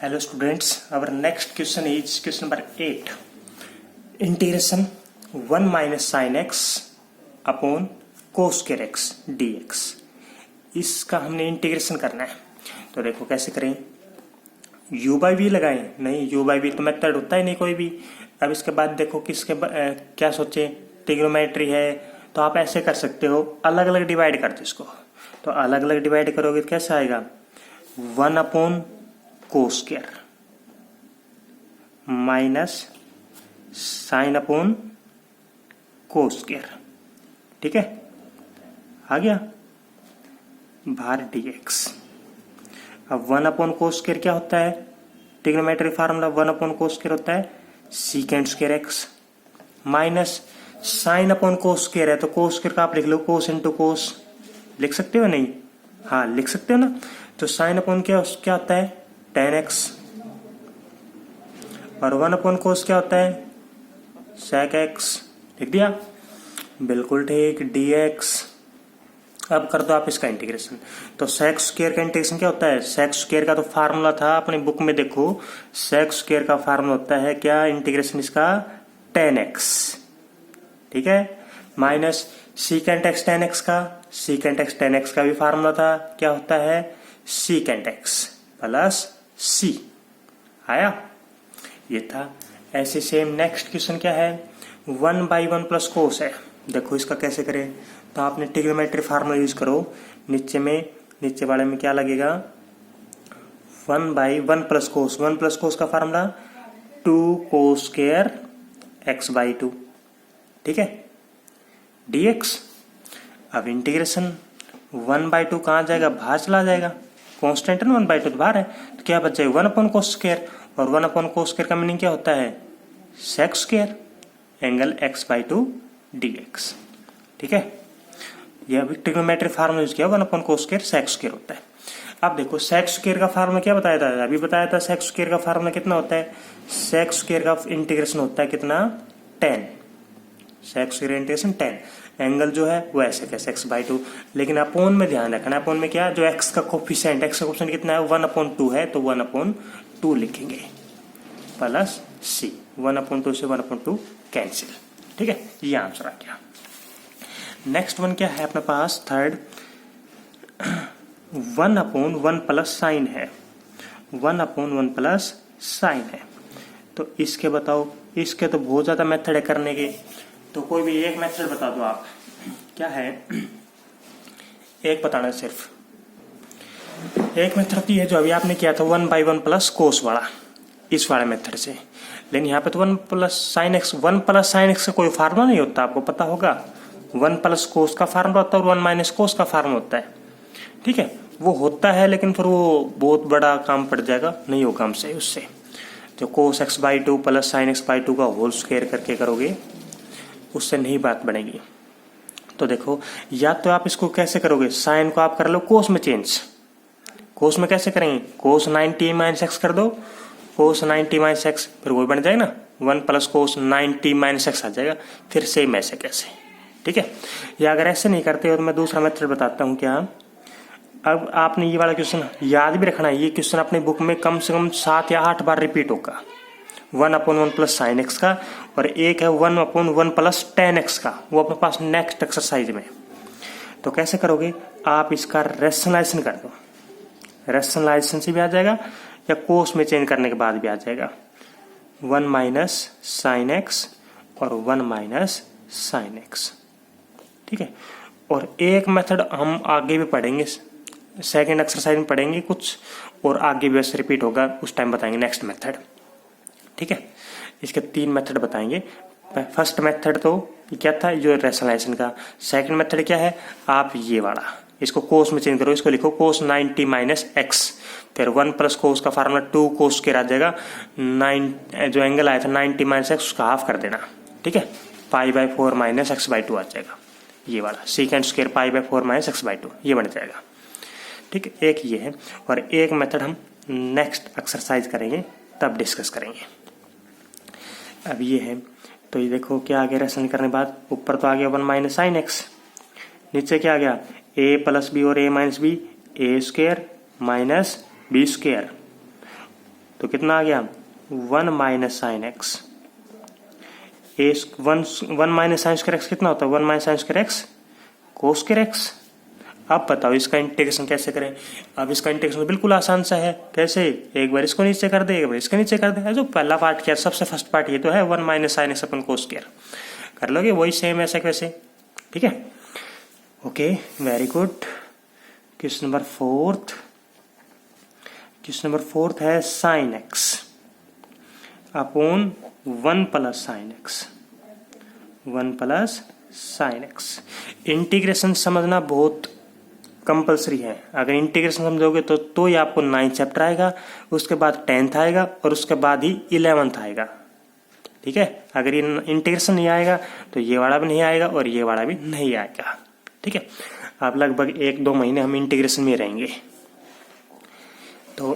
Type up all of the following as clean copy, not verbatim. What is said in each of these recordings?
Hello students, our next question is question number 8. Integration 1 minus sin x upon cos square x dx. इसका हमने integration करना है। तो देखो कैसे करें, u बाई वी लगाएं? नहीं, u बाई वी तो मेथड होता ही नहीं कोई भी। अब इसके बाद देखो किसके क्या सोचे, ट्रिग्नोमेट्री है तो आप ऐसे कर सकते हो, अलग अलग डिवाइड कर दो इसको। तो अलग अलग डिवाइड करोगे तो कैसे आएगा, 1 upon cos square minus sign upon cos square. ठीक है, आ गया बाहर dx। अब 1 अपॉन कोस स्क्वायर क्या होता है, trigonometry formula 1 upon cos square होता है secant square x minus sign upon cos square है तो कोस स्क्वायर का आप लिख लो कोस इंटू कोस। लिख सकते हो नहीं? हाँ लिख सकते हो ना। तो साइन अपॉन क्या होता है tan x और 1 अपॉन कोस क्या होता है sec x। लिख दिया, बिल्कुल ठीक, dx। अब कर दो आप इसका इंटीग्रेशन। तो sec स्क्वायर का इंटीग्रेशन क्या होता है, sec स्क्वायर का तो फार्मूला था अपनी बुक में, देखो sec स्क्वायर का फार्मूला होता है क्या, इंटीग्रेशन इसका tan x। ठीक है, minus secant x tan x का, सीकेंट एक्स tan x का भी फार्मूला था, क्या होता है सीकेंट x प्लस c। आया, ये था। ऐसे सेम नेक्स्ट क्वेश्चन क्या है, 1 बाई 1 प्लस कोस है। देखो इसका कैसे करें, तो आपने ट्रिग्नोमेट्री फार्मूला यूज करो। नीचे वाले में क्या लगेगा, 1 by 1 plus cos. 1 plus cos का formula 2 cos square x by 2। ठीक है, dx। अब इंटीग्रेशन 1 बाई 2 कहाँ जाएगा, बाहर चला जाएगा, कांस्टेंट है 1 बाई 2 बाहर है, तो क्या बच जाएगा 1 अपॉन कोस स्क्वायर। और 1 अपॉन कोस स्क्वायर का मीनिंग क्या होता है sec square angle x by 2 dx। ठीक है, यह अभी ट्रिग्नोमेट्री फार्मूला यूज किया, 1 upon cos square sec square होता है। अब देखो सेक स्क्वायर का फार्मूला क्या बताया था, अभी बताया था सेक स्क्वायर का फार्मूला कितना होता है, सेक स्क्वायर का इंटीग्रेशन होता है कितना tan। Sec square integration tan, angle जो है वो ऐसे कैसे x बाई 2। लेकिन अपोन में ध्यान रखना, अपोन में क्या, जो x का कोफिशिएंट कितना है 1 अपॉन 2 है, तो 1 अपॉन 2 लिखेंगे प्लस c। 1 अपॉन 2 से 1 अपॉन 2 कैंसिल। ठीक है, ये आंसर आ गया। नेक्स्ट वन क्या है अपने पास, थर्ड 1 अपॉन 1 प्लस साइन है, 1 अपॉन 1 प्लस साइन है। तो इसके बताओ, इसके तो बहुत ज्यादा मेथड है करने के, तो कोई भी एक मेथड बता दो आप, क्या है एक बताना सिर्फ। एक मेथड तो ये जो अभी आपने किया था 1 बाई 1 प्लस कोस वाला, इस वाले मेथड से। लेकिन यहाँ पे तो 1 plus sine x, 1 plus sine x का कोई फार्मूला नहीं होता, आपको पता होगा। 1 प्लस कोस का फार्मूला होता है और 1 माइनस कोस का फार्मूला होता है। ठीक है, वो होता है लेकिन फिर वो बहुत बड़ा काम पड़ जाएगा, नहीं होगा हमसे उससे। तो कोस x by 2 plus sine x by 2 का होल स्क्वायर करके करोगे, उससे नहीं बात बनेगी। तो देखो, या तो आप इसको कैसे करोगे, साइन को आप कर लो कोस में चेंज। कोस में कैसे करेंगे, कोस 90 माइनस एक्स कर दो, कोस 90 माइनस एक्स, फिर वो बन जाएगा ना 1 प्लस कोस 90 माइनस एक्स आ जाएगा। फिर सेम ऐसे कैसे, ठीक है। या अगर ऐसे नहीं करते हो तो मैं दूसरा मेथड बताता हूँ क्या। अब आपने ये वाला क्वेश्चन याद भी रखना है, ये क्वेश्चन अपनी बुक में कम से कम 7 या 8 बार रिपीट होगा। 1 अपॉन 1 प्लस साइन एक्स का, और एक है 1 अपॉन 1 प्लस टेन एक्स का, वो अपने पास नेक्स्ट एक्सरसाइज में। तो कैसे करोगे आप, इसका रेशनलाइजेशन कर दो, रेशनलाइजेशन से भी आ जाएगा या कोस में चेंज करने के बाद भी आ जाएगा। 1 माइनस साइन एक्स और 1 माइनस साइन एक्स। ठीक है, और एक मेथड हम आगे भी पढ़ेंगे, सेकेंड एक्सरसाइज में पढ़ेंगे कुछ, और आगे भी वैसे रिपीट होगा, उस टाइम बताएंगे नेक्स्ट मेथड। ठीक है, इसके 3 मेथड बताएंगे। फर्स्ट मेथड तो क्या था, जो रेशनलाइजेशन का। सेकंड मेथड क्या है, आप ये वाला, इसको कोस में चेंज करो, इसको लिखो कोस 90 माइनस एक्स, फिर 1 प्लस कोस का फार्मूला 2 कोस के आ जाएगा, 9 जो एंगल आया था 90 माइनस एक्स, उसका हाफ कर देना। ठीक है, pi by 4 minus x by 2 आ जाएगा, ये वाला secant square pi by 4 minus x by 2, ये बन जाएगा। ठीक है, एक ये है, और एक मेथड हम नेक्स्ट एक्सरसाइज करेंगे तब डिस्कस करेंगे। अब ये है, तो ये देखो क्या आ गया, रेशन करने के बाद ऊपर तो आ गया 1 माइनस साइन एक्स, नीचे क्या आ गया a प्लस बी और a minus B, A square minus B square, तो कितना आ गया 1 minus sine x. One minus sine square x कितना होता है 1 minus sine square x cos square x. अब बताओ इसका इंटीग्रेशन कैसे करें। अब इसका इंटीग्रेशन बिल्कुल आसान सा है। कैसे, एक बार इसको नीचे कर दे, एक बार इसको नीचे कर दे। जो पहला पार्ट किया सबसे फर्स्ट पार्ट ये तो है 1 माइनस साइन एक्स अपन कोस स्क्वायर, कर लोगे वही सेम ऐसे वैसे। ठीक है, okay very good. Question number fourth है sine x upon 1 plus sine x, 1 plus sine x. Integration समझना बहुत कंपलसरी है। अगर इंटीग्रेशन समझोगे तो ही आपको 9th चैप्टर आएगा, उसके बाद 10th आएगा और उसके बाद ही 11th आएगा। ठीक है, अगर ये इंटीग्रेशन नहीं आएगा तो ये वाला भी नहीं आएगा और ये वाला भी नहीं आएगा। ठीक है, आप लगभग 1-2 महीने हम इंटीग्रेशन में रहेंगे। तो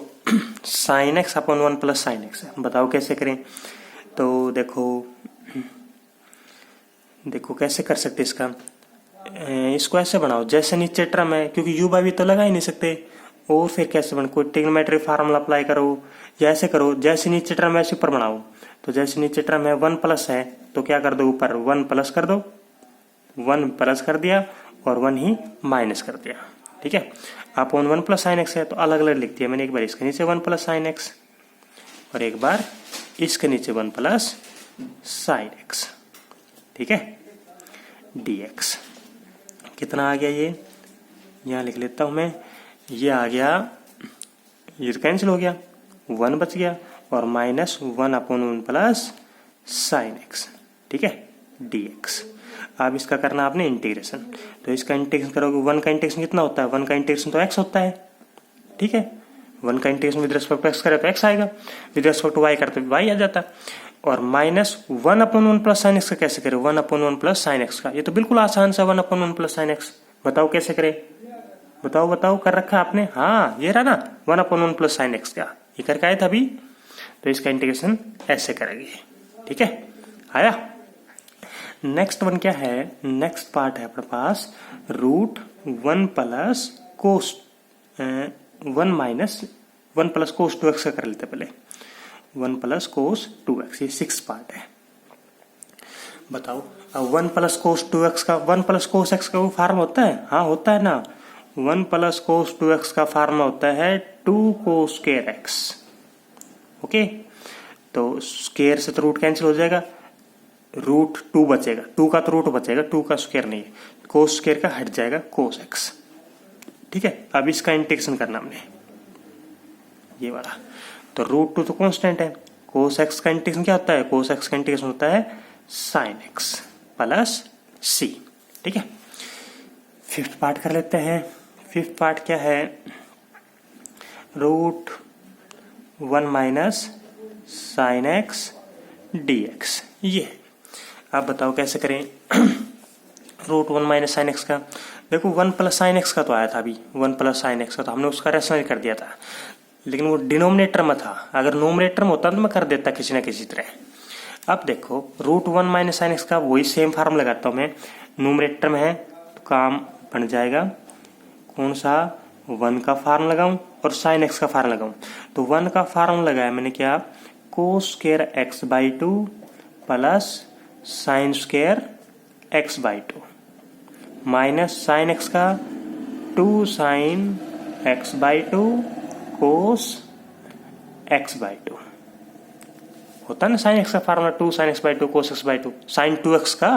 sine x upon 1 plus sine x बताओ कैसे करें। तो देखो कैसे कर सकते इसका। इसको ऐसे बनाओ जैसे नीचे टर्म है, क्योंकि यू बाई भी तो लगा ही नहीं सकते। और फिर कैसे बन, कोई ट्रिग्नोमेट्री फार्मूला अप्लाई करो या ऐसे करो, जैसे नीचे टर्म वैसे ऊपर बनाओ। तो जैसे नीचे टर्म है 1 प्लस है तो क्या कर दो, ऊपर 1 प्लस कर दो, 1 प्लस कर दिया और 1 ही माइनस कर दिया। ठीक है, अपॉन 1 प्लस साइन एक्स है तो अलग अलग लिख दिया मैंने। एक बार इसके नीचे 1 प्लस साइन एक्स और एक बार इसके नीचे 1 प्लस साइन एक्स। ठीक है, dx कितना आ गया, ये यहाँ लिख लेता हूं मैं। ये आ गया, ये कैंसिल हो गया, 1 बच गया और minus 1 upon 1 plus sine x. ठीक है, dx। अब इसका करना आपने इंटीग्रेशन। तो इसका इंटीग्रेशन करोगे 1 का इंटीग्रेशन कितना होता है, 1 का इंटीग्रेशन तो x होता है। ठीक है, 1 का integration with respect to x करे तो x आएगा, विद रिस्पेक्ट टू y करते तो y आ जाता। और minus 1 upon 1 plus sine x का कैसे करें, 1 अपॉन 1 प्लस साइन एक्स का। ये तो बिल्कुल आसान सा 1 अपॉन 1 प्लस साइन एक्स। बताओ कैसे करें, बताओ कर रखा आपने। हाँ ये रहा ना 1 अपॉन 1 प्लस साइन एक्स का, ये करके आए था अभी। तो इसका इंटीग्रेशन ऐसे करेंगे। ठीक है, आया। नेक्स्ट वन क्या है, नेक्स्ट पार्ट है अपने पास root 1 plus cos 1 minus 1 plus cos 2x का कर लेते पहले। 1 प्लस कोस 2x, ये 6th पार्ट है। बताओ अब 1 प्लस कोस 2x का, 1 प्लस कोस x का वो फार्म होता है। हाँ होता है ना, 1 प्लस कोस 2x का फार्म होता है 2 कोस स्क्वायर x। ओके, तो स्क्वायर से तो रूट कैंसिल हो जाएगा, रूट 2 बचेगा, 2 का तो रूट बचेगा, 2 का स्क्वायर नहीं है, कोस स्क्वायर का हट जाएगा कोस x। ठीक है, अब इसका इंटीग्रेशन करना हमने ये वाला। तो रूट 2 तो कांस्टेंट है, कोस x का इंटीग्रेशन क्या होता है, कोस x का इंटीग्रेशन होता है साइन x प्लस c। ठीक है, 5th पार्ट कर लेते हैं। 5th पार्ट क्या है, root 1 minus sine x dx। ये आप बताओ कैसे करें। रूट 1 माइनस साइन एक्स का, देखो 1 प्लस साइन एक्स का तो आया था अभी, 1 प्लस साइन एक्स का तो हमने उसका रेशनल कर दिया था, लेकिन वो डिनोमिनेटर में था। अगर नोमिनेटर में होता तो मैं कर देता किसी ना किसी तरह। अब देखो रूट 1 माइनस साइन एक्स का वही सेम फार्म लगाता हूँ मैं, नोमिनेटर में है तो काम बन जाएगा कौन सा, 1 का फार्म लगाऊं और साइन एक्स का फार्म लगाऊं। तो 1 का फार्म लगाया मैंने क्या, cos square x by 2 plus sine square x by 2 minus sine x का 2 sine x by 2 cos x by 2 होता है ना। साइन एक्स का formula 2 sine x by 2 cos x by 2, sine 2x का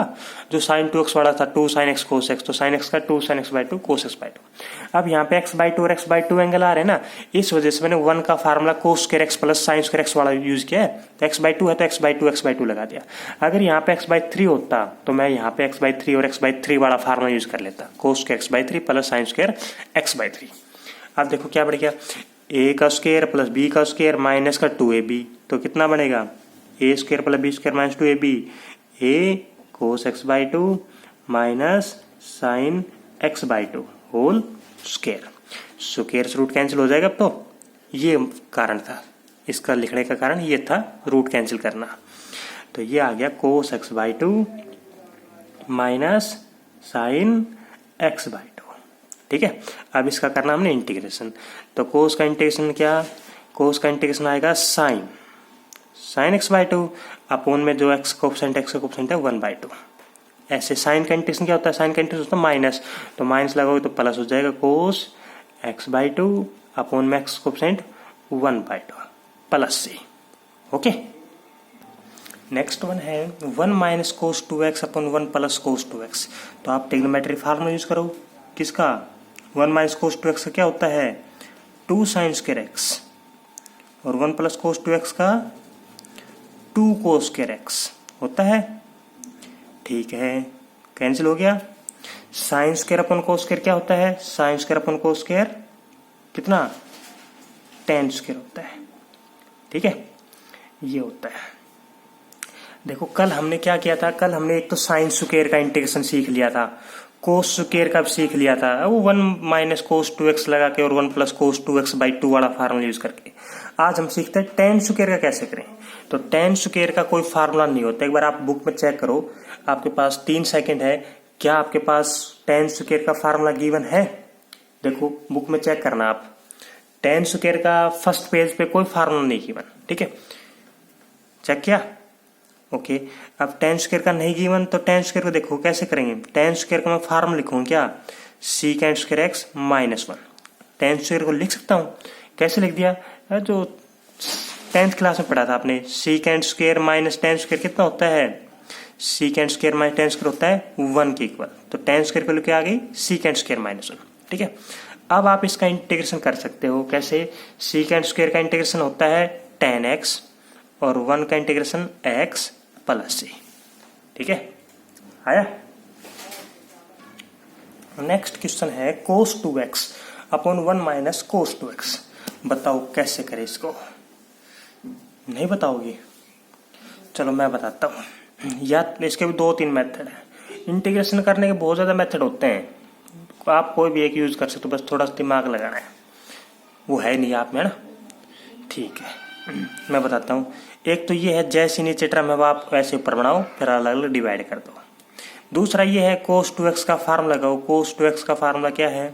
जो साइन 2x वाला था 2 sine x cos x, तो साइन एक्स का 2 sine x by 2 cos x by 2। अब यहाँ पे एक्स बाई 2 और एक्स बाई 2 एंगल आ रहे हैं ना, इस वजह से मैंने 1 का फार्मूला कोस square x plus sine square x वाला यूज किया है। तो एक्स बाई 2 है तो एक्स बाई 2 लगा दिया। अगर यहाँ पे एक्स बाई 3 होता तो मैं यहाँ पे एक्स बाई 3 और एक्स बाई 3 वाला फार्मूला यूज कर लेता, cos square x by 3 plus sine square x by 3। अब देखो क्या बढ़ गया, ए का स्क्वायर प्लस बी का स्क्वायर माइनस का 2ab, तो कितना बनेगा A square plus B square minus 2ab, A cos x by 2 minus sine x by 2 whole square. Square से रूट कैंसिल हो जाएगा। अब तो ये कारण था, इसका लिखने का कारण ये था रूट कैंसिल करना। तो ये आ गया कोस x by 2 minus sine x by 2। ठीक है, अब इसका करना हमने इंटीग्रेशन। तो कोस का इंटीग्रेशन क्या, कोस का इंटीग्रेशन आएगा sign x by two upon में जो एक्स का कोफिशिएंट है 1/2। ऐसे साइन का इंटीग्रेशन क्या होता है, साइन का इंटीग्रेशन होता है माइनस, तो माइनस लगाओगे तो प्लस हो जाएगा कोस एक्स बाई टू अपोन में x coefficient 1/2 plus C. Okay, next one है 1 minus cos 2x upon 1 plus cos 2x। तो आप ट्रिग्नोमेट्री फार्मूला यूज करो किसका, 1 माइनस कोस 2x का क्या होता है 2 साइन स्क्वायर x और 1 प्लस कोस 2x का 2 कोस स्क्वायर x होता है। ठीक है, कैंसिल हो गया। Sine square upon cos square क्या होता है, sine square upon cos square कितना tan स्क्वायर होता है। ठीक है, ये होता है। देखो कल हमने क्या किया था, कल हमने एक तो साइन स्क्वायर का इंटीग्रेशन सीख लिया था, कोस स्क्वायर का भी सीख लिया था, वो 1 माइनस कोस 2x लगा के और 1 प्लस कोस 2x बाई 2 वाला फार्मूला यूज करके। आज हम सीखते हैं tan स्क्वायर का कैसे करें। तो tan स्क्वायर का कोई फार्मूला नहीं होता, एक बार आप बुक में चेक करो, आपके पास 3 सेकंड है, क्या आपके पास tan स्क्वायर का फार्मूला गिवन है। देखो बुक में चेक करना आप, tan स्क्वायर का फर्स्ट पेज पे कोई फार्मूला नहीं गिवन। ठीक है, चेक किया। ओके, अब tan स्क्वायर का नहीं गिवन तो tan स्क्वायर को देखो कैसे करेंगे। tan स्क्वायर का मैं फार्मूला लिखूं क्या, secant square x minus 1। tan square को लिख सकता हूँ, कैसे लिख दिया, जो 10th क्लास में पढ़ा था आपने, secant square minus tan square कितना होता है, secant square minus tan square होता है 1 के इक्वल, तो tan स्क्वायर को लेके आ गई सीकेंट स्क्वायर माइनस 1। ठीक है, अब आप इसका इंटीग्रेशन कर सकते हो कैसे, सीकेंट स्क्वायर का इंटीग्रेशन होता है tan x और 1 का इंटीग्रेशन x प्लस सी। ठीक है, आया। नेक्स्ट क्वेश्चन है कोस 2x upon 1 minus cos 2x। बताओ कैसे करें इसको, नहीं बताओगे, चलो मैं बताता हूँ। या इसके भी 2-3 मेथड है, इंटीग्रेशन करने के बहुत ज्यादा मेथड होते हैं, आप कोई भी एक यूज कर सकते हो, बस थोड़ा सा दिमाग लगाना है, वो है नहीं आप में ना। ठीक है, मैं बताता हूँ। एक तो ये है जैसे नीचे टर्म है आप ऐसे ऊपर बनाओ, फिर अलग अलग डिवाइड कर दो। दूसरा ये है कोस 2x का फार्मूला लगाओ। कोस 2x का फार्मूला क्या है,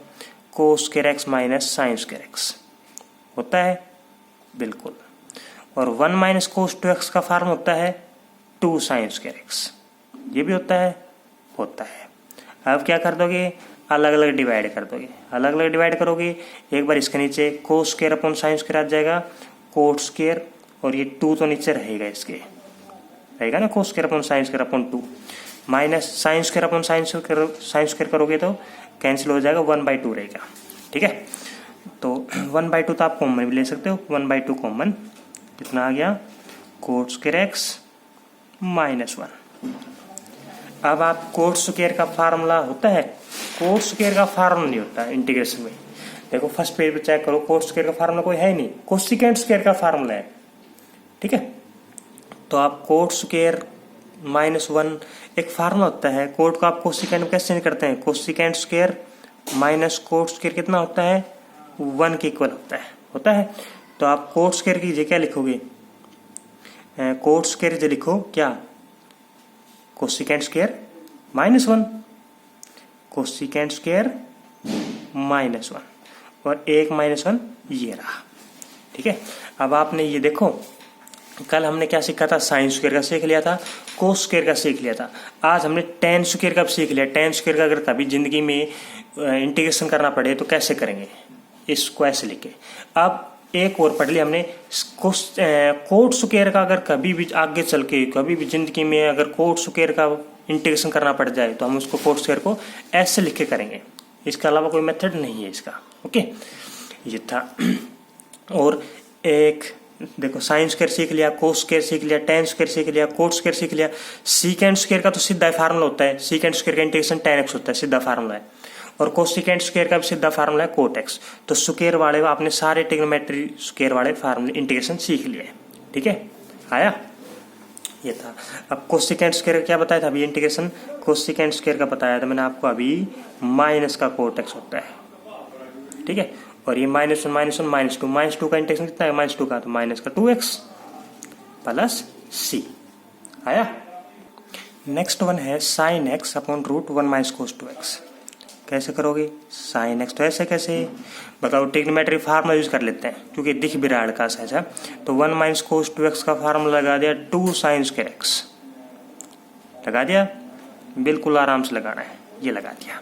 cos square x minus sine square x होता है, बिल्कुल। और 1 माइनस कोस 2x का फार्मूला होता है 2 साइन स्क्वायर x, ये भी होता है। अब क्या कर दोगे, अलग अलग डिवाइड कर दोगे। अलग अलग डिवाइड करोगे, एक बार इसके नीचे cos square upon sine square आ जाएगा, कोट स्क्वायर, और ये 2 तो नीचे रहेगा, इसके रहेगा ना, कोस square upon sine square upon 2 minus sine square upon sine square करोगे तो कैंसिल हो जाएगा, 1/2 रहेगा। ठीक है, तो 1/2 तो आप कॉमन भी ले सकते हो, 1/2 कॉमन कितना आ गया, कोट स्क्वायर x माइनस 1। अब आप कोट स्क्वायर का फार्मूला होता है, कोट स्क्वायर का फार्मूला नहीं होता इंटीग्रेशन में। देखो फर्स्ट पेज पे चेक करो, कोट स्क्वायर का फार्मूला कोई है नहीं, कोसिकेंट स्क्वायर का फार्मूला है। ठीक है, तो आप कोट स्क्वायर माइनस 1 एक फार्मूला होता है, कोट को आप कोसिकेंट में कैसे चेंज करते हैं, cosecant square minus cot square कितना होता है 1 के इक्वल होता है। तो आप कोट स्क्वायर की जगह क्या लिखोगे, कोट स्क्वायर जो लिखो क्या, cosecant square minus 1, cosecant square minus 1 और 1 माइनस 1 ये रहा। ठीक है, अब आपने ये देखो, कल हमने क्या सीखा था, साइन स्क्वायर का सीख लिया था, कोस स्क्वायर का सीख लिया था। आज हमने tan स्क्वायर का सीख लिया। tan स्क्वायर का अगर कभी जिंदगी में इंटीग्रेशन करना पड़े तो कैसे करेंगे, इसको ऐसे लिखे। अब एक और पढ़ लिया हमने, कोट स्क्वायर का अगर कभी भी आगे चल के कभी भी जिंदगी में अगर कोट स्क्वायर का इंटीग्रेशन करना पड़ जाए तो हम उसको कोट स्क्वायर को ऐसे लिख के करेंगे, इसके अलावा कोई मेथड नहीं है इसका। ओके, ये था। और एक देखो साइन स्क्वायर सीख लिया, कोस स्क्वायर सीख लिया, tan स्क्वायर सीख लिया, कोट स्क्वायर सीख लिया। सीकेंट स्क्वायर का तो सीधा फार्मूला होता है, सीकेंट स्क्वायर का इंटीग्रेशन tan x होता है, सीधा फार्मूला है। और कोसिकेंट स्क्वायर का भी सीधा फार्मूला है कोट x। तो स्क्वायर वाले आपने सारे ट्रिग्नोमेट्री स्क्वायर वाले फार्मूले इंटीग्रेशन सीख लिए। ठीक है, आया, ये था। अब कोसिकेंट स्क्वायर का क्या बताया था अभी, इंटीग्रेशन कोसिकेंट स्क्वायर का बताया था मैंने आपको अभी, माइनस का कोट x होता है। ठीक है, और ये -1 -2 का इंटीग्रेशन कितना है, -2 का, तो माइनस का 2x प्लस c आया। नेक्स्ट वन है sine x upon root 1 minus cos 2x। कैसे करोगे? Sine x. तो ऐसे कैसे? बताओ, ट्रिग्नोमेट्री फार्मूला यूज कर लेते हैं क्योंकि दिख भी रहा है हल्का सा ऐसा। तो 1 माइनस कोस 2x का फार्मूला लगा दिया 2 साइन स्क्वायर एक्स। लगा दिया? बिल्कुल आराम से लगाना है, ये लगा दिया।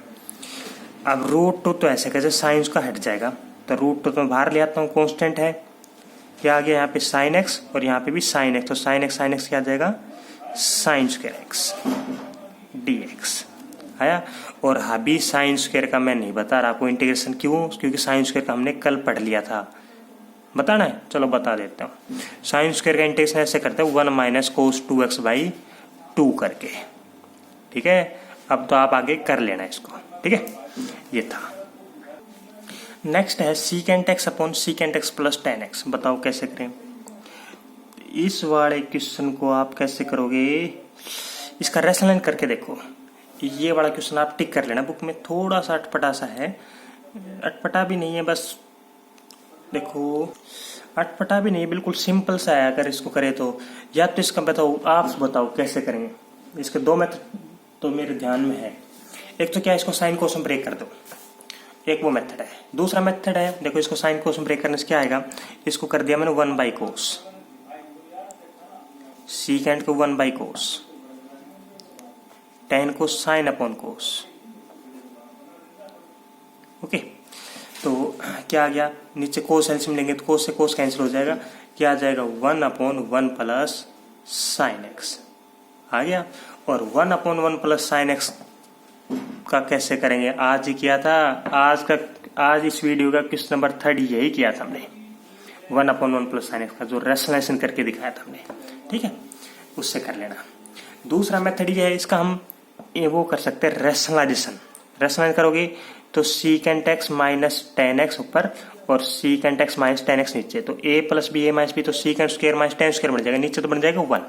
अब रूट टू तो ऐसे कैसे? साइन का हट जाएगा, तो रूट टू तो मैं बाहर ले आता हूँ, कॉन्स्टेंट है। क्या आ गया यहाँ पे? साइन एक्स, और यहाँ पे भी साइन एक्स। तो साइन एक्स क्या आ जाएगा? Sign square x D x आया। और अभी साइन स्क्वायर का मैं नहीं बता रहा आपको इंटीग्रेशन, क्यों? क्योंकि साइन स्क्वायर का हमने कल पढ़ लिया था। बताना है? चलो बता देता हूँ। साइन स्क्वायर का इंटीग्रेशन ऐसे करते हैं 1 माइनस कोस 2x बाई 2 करके। ठीक है, अब तो आप आगे कर लेना इसको। ठीक है, ये था। नेक्स्ट है secant x upon secant x plus ten x. बताओ कैसे करें? इस वाले क्वेश्चन को आप कैसे करोगे? इसका रेसनलाइन करके देखो। ये वाला क्वेश्चन आप टिक कर लेना, बुक में थोड़ा सा अटपटा सा है। अटपटा भी नहीं है, बस देखो अटपटा भी नहीं, बिल्कुल सिंपल सा है। अगर इसको करे तो या तो इसका बताओ, आप बताओ कैसे करेंगे। इसके दो मेथड तो मेरे ध्यान में है। एक तो क्या, इसको साइन कोसम ब्रेक कर दो, एक वो मेथड है। दूसरा मेथड है, देखो इसको साइन कोसम ब्रेक करने से क्या आएगा? इसको कर दिया मैंने 1 बाई कोस, सीकेंट को 1 बाई कोस, टेन को साइन अपॉन कोस। ओके, तो क्या आ गया? नीचे कोस एलसीएम लेंगे तो कोस से कोस कैंसिल हो जाएगा। क्या आ जाएगा? 1 अपॉन 1 प्लस साइन एक्स आ गया। और 1 अपॉन 1 प्लस साइन एक्स का कैसे करेंगे? आज ही किया था। आज इस वीडियो का क्वेश्चन नंबर 3 यही किया था हमने, 1 अपॉन 1 प्लस साइन एक्स का जो रेशनलाइजेशन करके दिखाया था हमने। ठीक है, उससे कर लेना। दूसरा मेथड ये है, इसका हम वो कर सकते हैं रेशनलाइजेशन। रेशनलाइज करोगे तो secant x minus ten x ऊपर और secant x minus ten x नीचे। तो ए प्लस बी ए माइनस बी, तो secant square minus ten square बन जाएगा। नीचे तो बन जाएगा 1।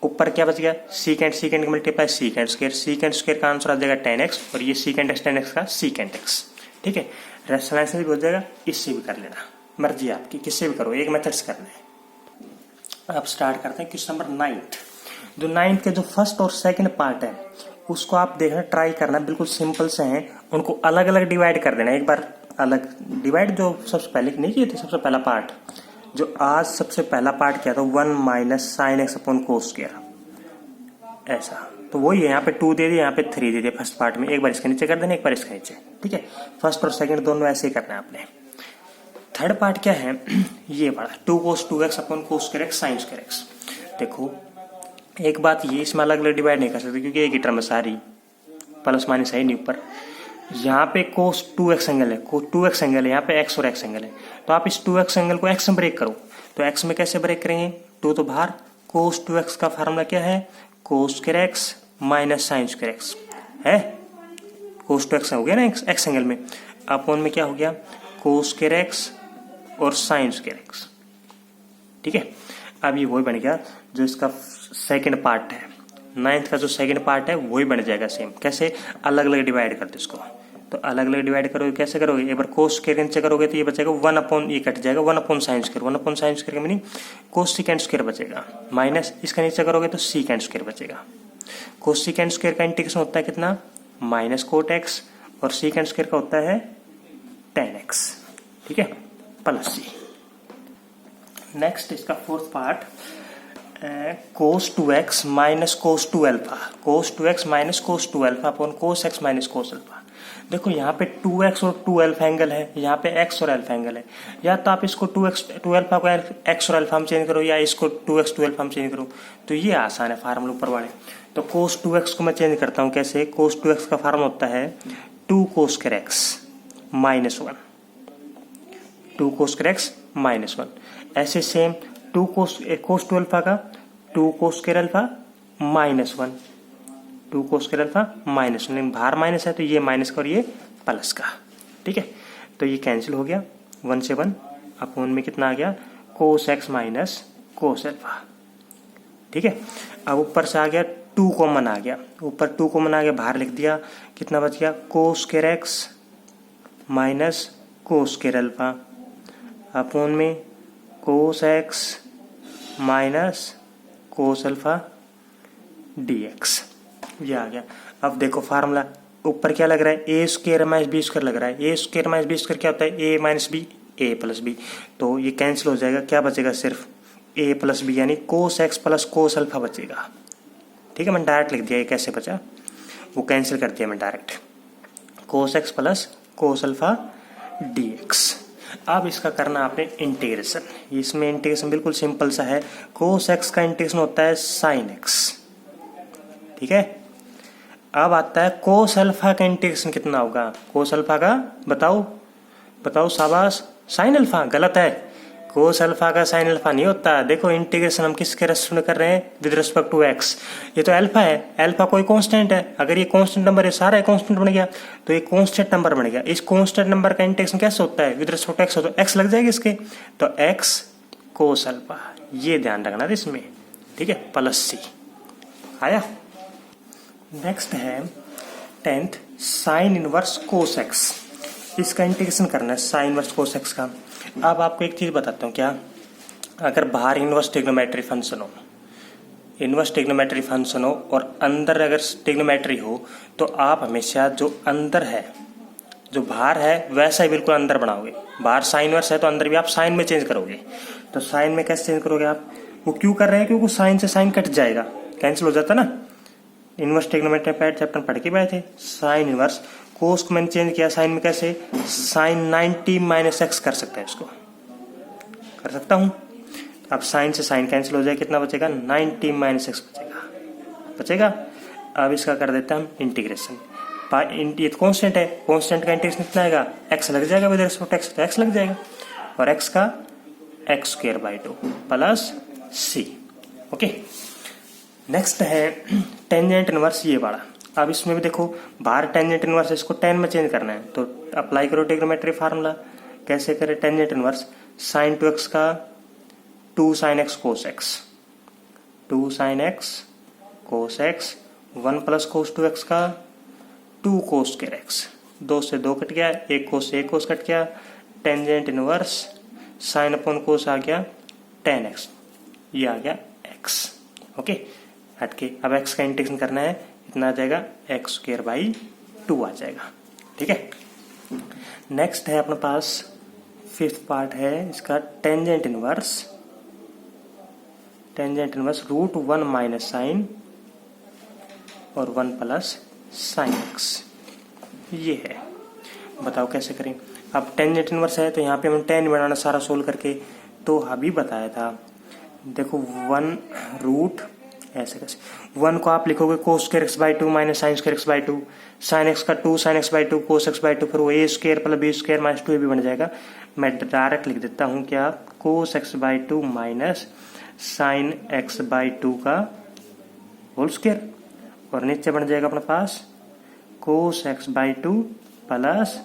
ऊपर क्या बच गया? सीकेंट सीकेंट का मल्टीप्लाई सीकेंट स्क्वायर का आंसर आ जाएगा 10x, और ये सीकेंट एक्स 10x का सीकेंट एक्स। ठीक है, रेशनलाइजेशन भी हो जाएगा। इससे भी कर लेना, मर्जी आपकी, किससे भी करो, एक मेथड से करना है। अब स्टार्ट करते हैं क्वेश्चन नंबर 9। जो 9 के जो फर्स्ट और सेकंड पार्ट है उसको आप देखना, ट्राई करना, बिल्कुल सिंपल से हैं। उनको अलग अलग डिवाइड कर देना। एक बार अलग डिवाइड जो सबसे पहले नहीं किए थे, सबसे पहला पार्ट जो आज सबसे पहला पार्ट किया था 1 minus sine x upon cos square, ऐसा। तो वही है, यहाँ पे 2 दे दिए, यहाँ पे 3 दे दिए फर्स्ट पार्ट में। एक बार इसके नीचे कर देना, एक बार इसके नीचे। ठीक है, फर्स्ट और सेकंड दोनों ऐसे ही करना है आपने। थर्ड पार्ट क्या है? ये वाला 2 कोस 2x upon cos square x sign square x. देखो एक बात, ये इसमें अलग अलग डिवाइड नहीं कर सकते क्योंकि एक ही टर्म है सारी, प्लस माइनस है नहीं ऊपर। यहाँ पे कोस 2x एंगल है, 2x एंगल है, यहाँ पे x और x एंगल है। तो आप इस 2x एंगल को x में ब्रेक करो। तो x में कैसे ब्रेक करेंगे? 2 तो बाहर, कोस 2x का फार्मूला क्या है? कोस square x minus sine square x है। कोस 2x हो गया ना x एंगल में, अपॉन में क्या हो गया? कोस स्क्वायर एक्स और साइन स्क्वायर एक्स। ठीक है, अब ये वही बन गया जो इसका सेकंड पार्ट है। 9th का जो सेकंड पार्ट है वही बन जाएगा सेम। कैसे? अलग अलग डिवाइड कर दो इसको। तो अलग अलग डिवाइड करोगे, कैसे करोगे? एक बार कोस स्क्वायर नीचे करोगे तो ये बचेगा 1 अपॉन, ये कट जाएगा 1 upon sine square. 1 upon sine square का मीनिंग कोस सीकेंट स्क्वायर बचेगा, माइनस इसका नीचे करोगे तो सीकेंट स्क्वायर बचेगा। कोस सीकेंट स्क्वायर का इंटीग्रेशन होता है कितना? माइनस कोट एक्स, और सीकेंट स्क्वायर का होता है 10x। ठीक है, प्लस सी। नेक्स्ट इसका फोर्थ पार्ट, कोस 2x माइनस कोस 2 अल्फा, कोस 2x minus cos 2 alpha upon कोस x माइनस कोस अल्फा। देखो यहाँ पे 2x और 2 अल्फा एंगल है, यहाँ पे x और अल्फा एंगल है। या तो आप इसको 2x 2 अल्फा को x और अल्फा में चेंज करो, या इसको 2x 2 अल्फा में चेंज करो। तो ये आसान है फार्मूला ऊपर वाले। तो कोस 2x को मैं चेंज करता हूँ, कैसे? कोस 2x का फार्मूला होता है 2 cos square x minus 1, 2 cos square x minus 1। ऐसे सेम 2 कोस 2 अल्फा का 2 cos square alpha minus 1, 2 cos square alpha minus 1। बाहर माइनस है तो ये माइनस का और ये प्लस का। ठीक है, तो ये कैंसिल हो गया, 1 से 1 अपॉन में कितना आ गया? कोस एक्स माइनस कोस अल्फा। ठीक है, अब ऊपर से आ गया 2 कॉमन आ गया, ऊपर 2 कॉमन आ गया, बाहर लिख दिया, कितना बच गया? Cos square x minus cos square alpha upon में cos x minus cos alpha dx। ये आ गया। अब देखो फार्मूला ऊपर क्या लग रहा है, ए स्क्वायर माइनस बी स्क्वायर लग रहा है। ए स्क्वायर माइनस बी स्क्वायर क्या होता है, ए माइनस बी, ए प्लस बी। तो ये कैंसिल हो जाएगा, क्या बचेगा, सिर्फ ए प्लस बी यानी cos x plus cos alpha बचेगा। ठीक है, मैंने डायरेक्ट लिख दिया, ये कैसे बचा वो कैंसिल कर दिया मैं direct, cos x plus cos alpha D x. अब इसका करना आपने इंटीग्रेशन। इसमें इंटीग्रेशन बिल्कुल सिंपल सा है, कोस एक्स का इंटीग्रेशन होता है साइन एक्स। ठीक है, अब आता है कोस अल्फा का इंटीग्रेशन कितना होगा, कोस अल्फा का बताओ बताओ, शाबाश, साइन अल्फा। गलत है, कोस अल्फा का साइन अल्फा नहीं होता। देखो इंटीग्रेशन हम किसके रेस्पेक्ट में कर रहे हैं, विद रिस्पेक्ट टू एक्स। ये तो अल्फा है, अल्फा कोई कांस्टेंट है, अगर ये कांस्टेंट नंबर है, सारा कांस्टेंट बन गया, तो ये कांस्टेंट नंबर बन गया। इस कांस्टेंट नंबर का इंटीग्रेशन कैसे होता है, विद रिस्पेक्ट टू एक्स, तो एक्स लग जाएगा इसके, तो एक्स कोस अल्फा, ये ध्यान रखना था इसमें। ठीक है, प्लस सी आया। नेक्स्ट है 10th sine inverse cos x. इसका इंटीग्रेशन करना है साइन इनवर्स कोस एक्स का। अब आपको एक चीज बताता हूँ, क्या अगर बाहर इनवर्स ट्रिग्नोमेट्री फंक्शन हो, इनवर्स ट्रिग्नोमेट्री फंक्शन हो और अंदर अगर ट्रिग्नोमेट्री हो, तो आप हमेशा जो अंदर है, जो बाहर है वैसा ही बिल्कुल अंदर बनाओगे। बाहर साइन इनवर्स है तो अंदर भी आप साइन में चेंज करोगे। तो साइन में कैसे चेंज करोगे आप, वो क्यों कर रहे हैं, क्योंकि साइन से साइन कट जाएगा, कैंसिल हो जाता ना। इनवर्स ट्रिग्नोमेट्री चैप्टर पढ़ के बैठे, साइन इनवर्स, कोस को मैंने चेंज किया साइन में, कैसे, साइन 90 माइनस एक्स कर सकता है, इसको कर सकता हूं। अब साइन से साइन कैंसिल हो जाए, कितना बचेगा, 90 माइनस एक्स बचेगा। अब इसका कर देते हैं हम इंटीग्रेशन। ये कांस्टेंट है, कांस्टेंट का इंटीग्रेशन कितना आएगा, एक्स लग जाएगा, विद रिस्पेक्ट एक्स, तो एक्स लग जाएगा, और एक्स का x square by 2 plus C. Okay, next है टेंजेंट इनवर्स, ये वाला। अब इसमें भी देखो, बाहर टेंजेंट इनवर्स, इसको टेन में चेंज करना है, तो अप्लाई करो ट्रिग्नोमेट्री फार्मूला। कैसे करें, टेंजेंट इनवर्स साइन 2x का 2 sine x cos x, 2 sine x cos x, 1 plus cos 2x का 2 कोस स्क्वायर एक्स, 2 से 2 कट गया, 1 कोस से 1 कोस कट गया, tangent inverse sine upon cos आ गया tan x, ये आ गया x। ओके, हट के अब x का इंटीग्रेशन करना है, इतना आ जाएगा एक्स स्क्वायर बाई 2 आ जाएगा। ठीक है, नेक्स्ट है अपने पास 5th पार्ट है इसका, tangent inverse root 1 minus sine और 1 प्लस साइन एक्स, ये है। बताओ कैसे करें। अब टेंजेंट इनवर्स है तो यहाँ पे हम टेन बनाना सारा सोल्व करके, तो अभी बताया था। देखो 1 रूट ऐसे कैसे, 1 को आप लिखोगे cos square x by 2 minus sine square x by 2, sine x का 2 sine x by 2 cos x by 2, फिर वो A square plus B square minus 2 भी बन जाएगा। मैं डायरेक्ट लिख देता हूँ, क्या, cos x by 2 minus sine x by 2 का होल स्क्वायर, और नीचे बन जाएगा अपने पास cos x by 2 plus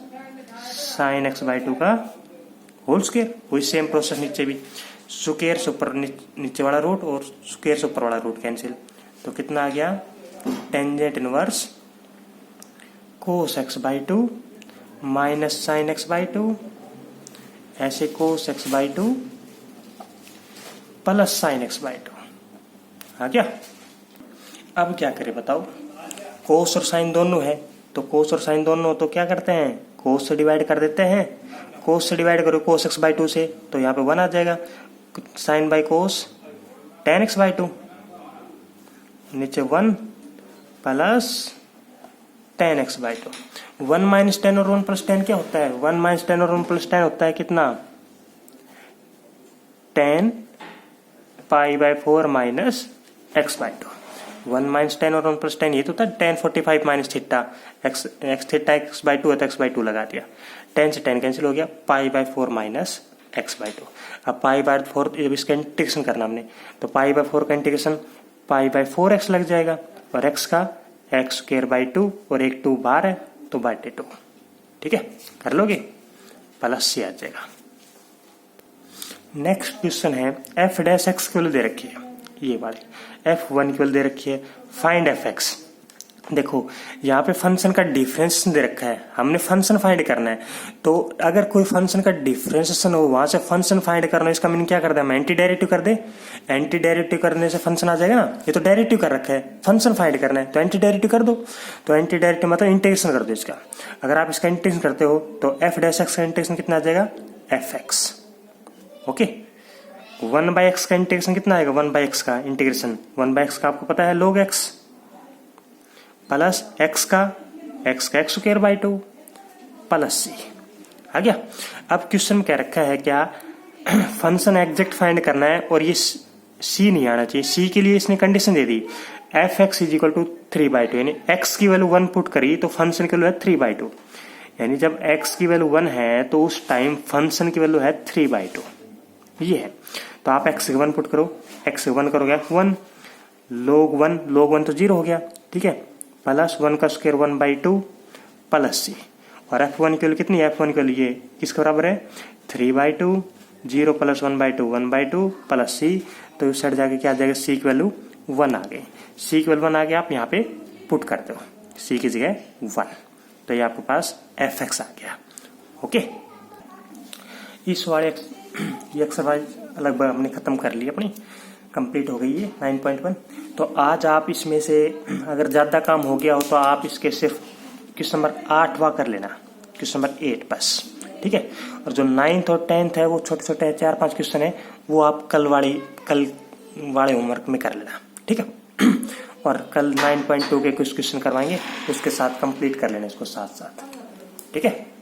sine x by 2 का होल स्क्वायर। वही सेम प्रोसेस नीचे भी, स्क्वायर से ऊपर नीचे वाला रूट और स्क्वायर से ऊपर वाला रूट कैंसिल, तो कितना आ गया, tangent inverse cos x by 2 minus sine x by 2, ऐसे कोस x by 2 plus sine x by 2 आ गया। अब क्या करें बताओ, कोस और साइन दोनों है, तो कोस और साइन दोनों, तो क्या करते हैं, कोस से डिवाइड कर देते हैं। कोस से डिवाइड करो कोस एक्स बाई 2 से, तो यहाँ पे 1 आ जाएगा, sine by cos tan x by 2, नीचे 1 plus tan x by 2। 1 minus 10 और 1 प्लस 10 क्या होता है, 1 माइनस 10 और 1 प्लस 10 होता है कितना, tan pi by 4 minus x by 2। 1 minus 10 और 1 प्लस 10 ये तो था tan 45 minus theta, x theta x by 2 है तो x बाई 2 लगा दिया, 10 से 10 कैंसिल हो गया, pi by 4 minus x by 2। अब पाई बाई 4 जब इसका इंटीग्रेशन करना हमने, तो पाई बाई 4 का इंटीग्रेशन पाई बाई 4x लग जाएगा, और x का एक्स स्क्वायर बाई 2, और एक 2 बाहर है तो बाई 2। ठीक है, कर लोगे, प्लस सी आ जाएगा। नेक्स्ट क्वेश्चन है, एफ डैश एक्स की वैल्यू दे रखी है, ये वाली f1 की वैल्यू दे रखी है, फाइंड एफ एक्स। देखो यहाँ पे फंक्शन का डिफरेंशिएशन दे रखा है, हमने फंक्शन फाइंड करना है। तो अगर कोई फंक्शन का डिफरेंशिएशन हो, वहां से फंक्शन फाइंड करना है, इसका मीनिंग क्या कर दे, हम एंटी डेरिवेटिव कर दे। एंटी डेरिवेटिव करने से फंक्शन आ जाएगा ना, ये तो डेरिवेटिव कर रखा है, फंक्शन फाइंड करना है तो एंटी डेरिवेटिव कर दो। तो एंटी डेरिवेटिव मतलब इंटीग्रेशन कर दो इसका। अगर आप इसका इंटीग्रेशन करते हो तो एफ डैश एक्स का इंटीग्रेशन कितना आ जाएगा, एफ एक्स। ओके, 1/x का इंटीग्रेशन कितना आएगा, 1/x का इंटीग्रेशन, 1/x का आपको पता है log x प्लस x का x² 2 प्लस c आ गया। अब क्वेश्चन में क्या रखा है, क्या फंक्शन एग्जैक्ट फाइंड करना है और ये c नहीं आना चाहिए। c के लिए इसने कंडीशन दे दी f(x) = 3/2, यानी x की वैल्यू 1 पुट करी तो फंक्शन की वैल्यू है 3/2, यानी जब x की वैल्यू 1 है तो उस टाइम फंक्शन की वैल्यू है 3/2, ये है। तो आप x 1 पुट करो, x 1 करोगे f1 log 1 तो 0 हो गया, ठीक है, प्लस 1 का स्क्वायर 1/2 प्लस c, और f1 की वैल्यू कितनी है, f1 की वैल्यू ये किसके बराबर है, 3/2, 0 प्लस 1/2 प्लस c। तो इस साइड जाके क्या आ जाएगा, c की वैल्यू 1 आ गई। c की वैल्यू 1 आ गई, आप यहाँ पे पुट करते हो c की जगह 1, तो ये आपके पास fx आ गया। ओके, इस वाले एक्सरसाइज लगभग हमने खत्म कर ली, अपनी कंप्लीट हो गई है 9.1। तो आज आप इसमें से अगर ज्यादा काम हो गया हो तो आप इसके सिर्फ क्वेश्चन नंबर 8वां कर लेना, क्वेश्चन नंबर 8 बस, ठीक है। और जो 9th और 10th है वो छोटे छोटे 4-5 क्वेश्चन है, वो आप कल वाले होमवर्क में कर लेना, ठीक है। और कल 9.2 के कुछ क्वेश्चन करवाएंगे, उसके साथ कंप्लीट कर लेना इसको साथ साथ, ठीक है।